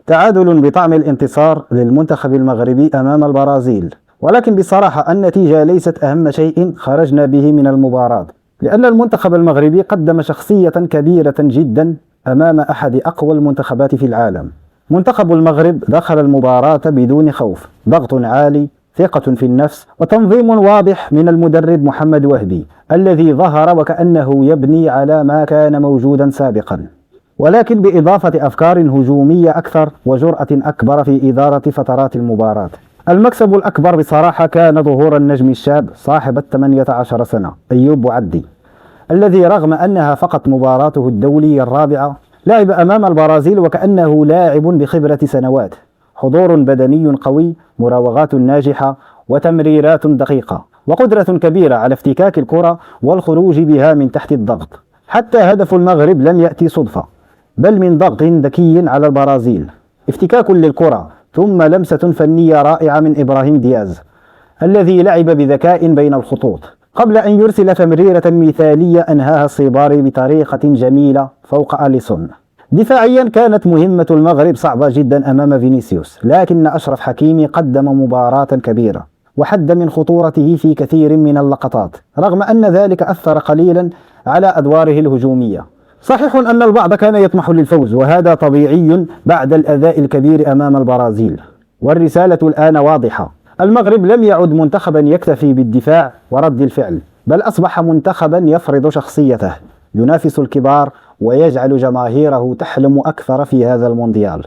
تعادل بطعم الانتصار للمنتخب المغربي أمام البرازيل، ولكن بصراحة النتيجة ليست أهم شيء خرجنا به من المباراة، لأن المنتخب المغربي قدم شخصية كبيرة جدا أمام أحد أقوى المنتخبات في العالم. منتخب المغرب دخل المباراة بدون خوف، ضغط عالي، ثقة في النفس، وتنظيم واضح من المدرب محمد وهبي الذي ظهر وكأنه يبني على ما كان موجودا سابقا، ولكن بإضافة أفكار هجومية أكثر وجرأة أكبر في إدارة فترات المباراة. المكسب الأكبر بصراحة كان ظهور النجم الشاب صاحب 18 سنة أيوب بوعدي، الذي رغم أنها فقط مباراته الدولية الرابعة لعب أمام البرازيل وكأنه لاعب بخبرة سنوات، حضور بدني قوي، مراوغات ناجحة، وتمريرات دقيقة، وقدرة كبيرة على افتكاك الكرة والخروج بها من تحت الضغط. حتى هدف المغرب لم يأتي صدفة، بل من ضغط ذكي على البرازيل، افتكاك للكرة ثم لمسة فنية رائعة من إبراهيم دياز الذي لعب بذكاء بين الخطوط قبل أن يرسل تمريرة مثالية أنهاها الصيباري بطريقة جميلة فوق أليسون. دفاعيا كانت مهمة المغرب صعبة جدا أمام فينيسيوس، لكن أشرف حكيمي قدم مباراة كبيرة وحد من خطورته في كثير من اللقطات، رغم أن ذلك أثر قليلا على أدواره الهجومية. صحيح أن البعض كان يطمح للفوز، وهذا طبيعي بعد الأداء الكبير أمام البرازيل، والرسالة الآن واضحة: المغرب لم يعد منتخبا يكتفي بالدفاع ورد الفعل، بل أصبح منتخبا يفرض شخصيته، ينافس الكبار ويجعل جماهيره تحلم أكثر في هذا المونديال.